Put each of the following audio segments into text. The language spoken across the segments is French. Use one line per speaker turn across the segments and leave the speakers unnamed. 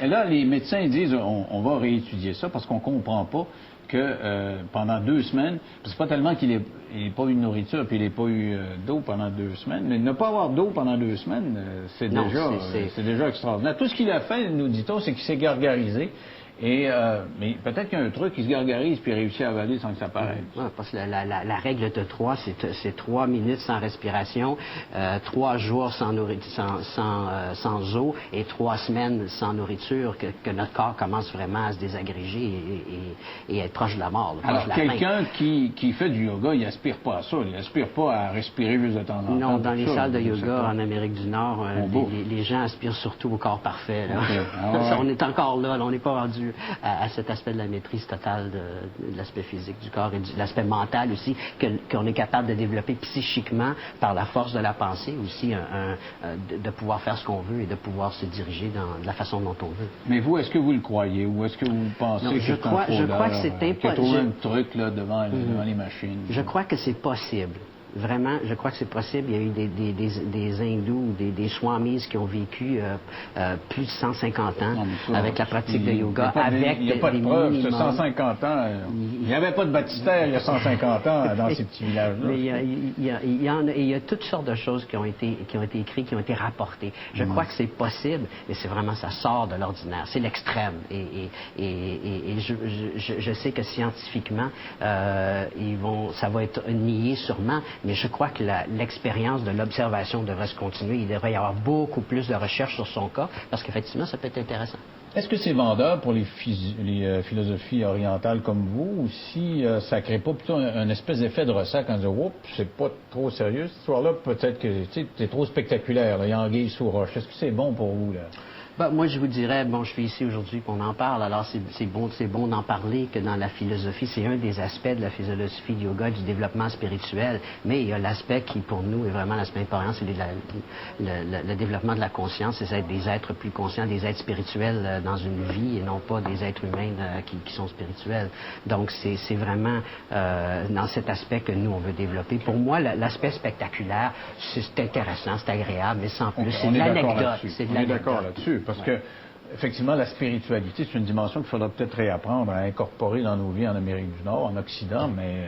Et là, les médecins disent on va réétudier ça parce qu'on ne comprend pas que pendant 2 semaines, c'est pas tellement qu'il n'ait pas eu de nourriture puis il n'ait pas eu d'eau pendant 2 semaines, mais ne pas avoir d'eau pendant 2 semaines, c'est déjà extraordinaire. Tout ce qu'il a fait, nous dit-on, c'est qu'il s'est gargarisé. Mais peut-être qu'il y a un truc qui se gargarise puis réussit à avaler sans que ça paraisse.
Ouais, parce que la règle de 3, c'est 3 minutes sans respiration, 3 jours sans eau et 3 semaines sans nourriture que notre corps commence vraiment à se désagréger et être proche de la mort.
Alors, quelqu'un qui fait du yoga, il aspire pas à ça. Il aspire pas à respirer juste de temps en temps.
Non, dans les salles de yoga en Amérique du Nord, les gens aspirent surtout au corps parfait. Là. Okay. Ah ouais. On est encore là, on n'est pas rendu à cet aspect de la maîtrise totale de l'aspect physique du corps et de l'aspect mental aussi, qu'on est capable de développer psychiquement par la force de la pensée aussi, de pouvoir faire ce qu'on veut et de pouvoir se diriger de la façon dont on veut.
Mais vous, est-ce que vous le croyez ou est-ce que vous pensez que
je crois que c'est impossible.
Qu'il y a trouvé un truc là, devant les machines?
Je crois que c'est possible. Vraiment, je crois que c'est possible. Il y a eu des hindous, des swamis qui ont vécu plus de 150 ans avec la pratique de yoga,
il n'y a pas de preuve. 150 ans, il n'y avait pas de baptistère il y a 150 ans dans ces petits villages-là.
Mais il y a toutes sortes de choses qui ont été écrites, qui ont été rapportées. Je crois que c'est possible, mais c'est vraiment, ça sort de l'ordinaire. C'est l'extrême. Et je sais que scientifiquement, ça va être nié sûrement, mais je crois que l'expérience de l'observation devrait se continuer. Il devrait y avoir beaucoup plus de recherches sur son cas, parce qu'effectivement, ça peut être intéressant.
Est-ce que c'est vendeur pour les philosophies orientales comme vous, ou si ça ne crée pas plutôt un espèce d'effet de ressac en disant « Oups, c'est pas trop sérieux, cette histoire-là, peut-être que c'est trop spectaculaire, là, il y a anguille sous roche. » Est-ce que c'est bon pour vous, là?
Moi, je vous dirais, je suis ici aujourd'hui qu'on en parle, alors c'est bon d'en parler, que dans la philosophie, c'est un des aspects de la philosophie du yoga, du développement spirituel, mais il y a l'aspect qui, pour nous, est vraiment l'aspect important, c'est le développement de la conscience, c'est être des êtres plus conscients, des êtres spirituels dans une vie, et non pas des êtres humains qui sont spirituels. Donc, c'est vraiment dans cet aspect que nous, on veut développer. Pour moi, l'aspect spectaculaire, c'est intéressant, c'est agréable, mais sans plus, c'est de l'anecdote.
On est d'accord là-dessus. Parce que, effectivement, la spiritualité, c'est une dimension qu'il faudra peut-être réapprendre à incorporer dans nos vies en Amérique du Nord, en Occident, mais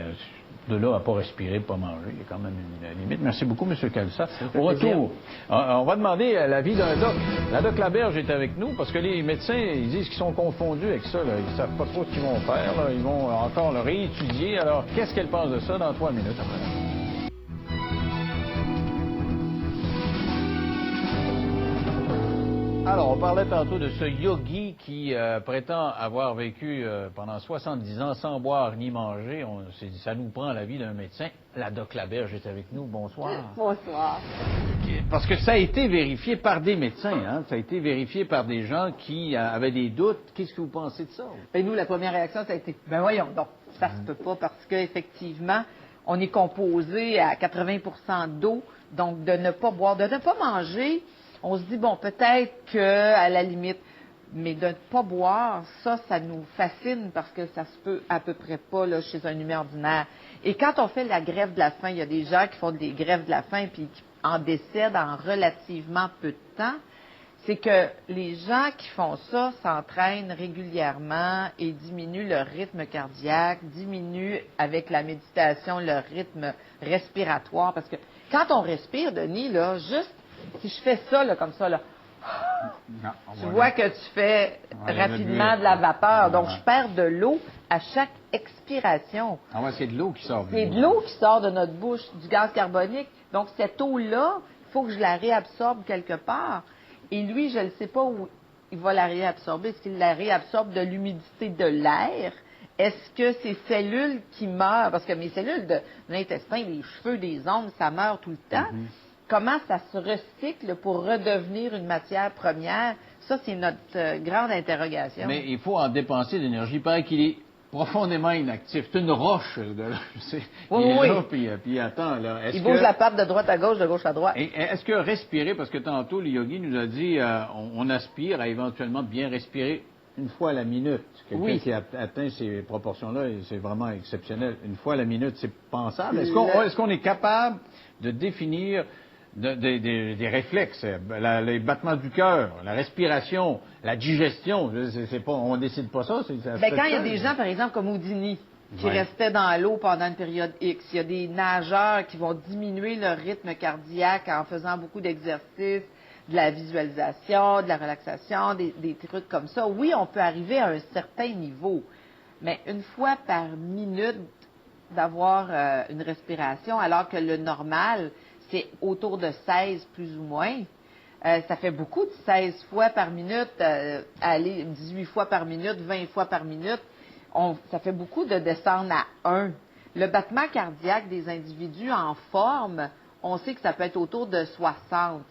de là à pas respirer, pas manger, il y a quand même une limite. Merci beaucoup, M. Calsa. Au retour, on va demander l'avis d'un doc. La doc Laberge est avec nous parce que les médecins, ils disent qu'ils sont confondus avec ça. Là. Ils savent pas trop ce qu'ils vont faire. Là. Ils vont encore le réétudier. Alors, qu'est-ce qu'elle pense de ça dans 3 minutes après? Alors, on parlait tantôt de ce yogi qui prétend avoir vécu pendant 70 ans sans boire ni manger. On s'est dit, ça nous prend la vie d'un médecin. La doc Laberge est avec nous. Bonsoir.
Bonsoir.
Parce que ça a été vérifié par des médecins, hein? Ça a été vérifié par des gens qui avaient des doutes. Qu'est-ce que vous pensez de ça?
Ben nous, la première réaction, ça a été, ben voyons, donc, ça se peut pas parce qu'effectivement, on est composé à 80% d'eau, donc de ne pas boire, de ne pas manger. On se dit, bon, peut-être qu'à la limite, mais de ne pas boire, ça nous fascine parce que ça se peut à peu près pas là, chez un humain ordinaire. Et quand on fait la grève de la faim, il y a des gens qui font des grèves de la faim puis qui en décèdent en relativement peu de temps. C'est que les gens qui font ça s'entraînent régulièrement et diminuent leur rythme cardiaque, diminuent avec la méditation leur rythme respiratoire. Parce que quand on respire, Denis, là, juste si je fais ça, là, comme ça, là, tu vois que tu fais rapidement de la vapeur. Donc, je perds de l'eau à chaque expiration.
Ah ouais, c'est de l'eau qui sort.
C'est de l'eau qui sort de notre bouche, du gaz carbonique. Donc, cette eau-là, il faut que je la réabsorbe quelque part. Et lui, je ne sais pas où il va la réabsorber. Est-ce qu'il la réabsorbe de l'humidité de l'air? Est-ce que ces cellules qui meurent, parce que mes cellules de l'intestin, les cheveux, des ongles, ça meurt tout le temps. Comment ça se recycle pour redevenir une matière première? Ça, c'est notre grande interrogation.
Mais il faut en dépenser de l'énergie. Il paraît qu'il est profondément inactif. C'est une roche. Il est là, puis il attend. Là.
Il bouge la patte de droite à gauche, de gauche à droite.
Et est-ce que respirer, parce que tantôt, le yogi nous a dit on aspire à éventuellement bien respirer une fois à la minute. Quelqu'un qui atteint ces proportions-là, c'est vraiment exceptionnel. Une fois à la minute, c'est pensable. Est-ce qu'on est capable de définir des réflexes, les battements du cœur, la respiration, la digestion. On décide pas ça.
Quand il y a des gens, par exemple, comme Houdini, qui restaient dans l'eau pendant une période X, il y a des nageurs qui vont diminuer leur rythme cardiaque en faisant beaucoup d'exercices, de la visualisation, de la relaxation, des trucs comme ça. Oui, on peut arriver à un certain niveau, mais une fois par minute d'avoir une respiration, alors que le normal, c'est autour de 16 plus ou moins. Ça fait beaucoup de 16 fois par minute, 18 fois par minute, 20 fois par minute. Ça fait beaucoup de descendre à 1. Le battement cardiaque des individus en forme, on sait que ça peut être autour de 60.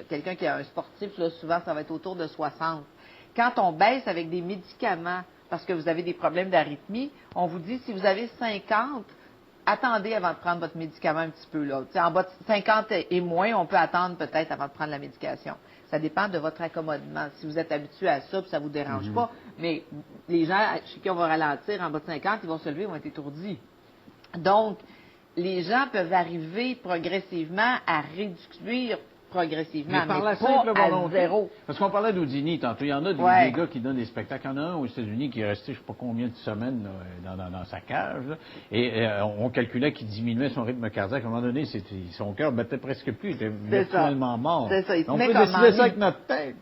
Quelqu'un qui est un sportif, là, souvent, ça va être autour de 60. Quand on baisse avec des médicaments, parce que vous avez des problèmes d'arythmie, on vous dit, si vous avez 50, attendez avant de prendre votre médicament un petit peu. Là. En bas de 50 et moins, on peut attendre peut-être avant de prendre la médication. Ça dépend de votre accommodement. Si vous êtes habitué à ça, puis ça ne vous dérange pas. Mais les gens chez qui on va ralentir en bas de 50, ils vont se lever, ils vont être étourdis. Donc, les gens peuvent arriver progressivement à réduire progressivement, mais pas à zéro.
Parce qu'on parlait d'Houdini tantôt. Il y en a des gars qui donnent des spectacles. Il y en a un aux États-Unis qui est resté je ne sais pas combien de semaines là, dans sa cage. Là, et on calculait qu'il diminuait son rythme cardiaque. À un moment donné, son cœur battait presque plus. Il était virtuellement mort.
C'est ça.
On peut décider ça avec notre tête.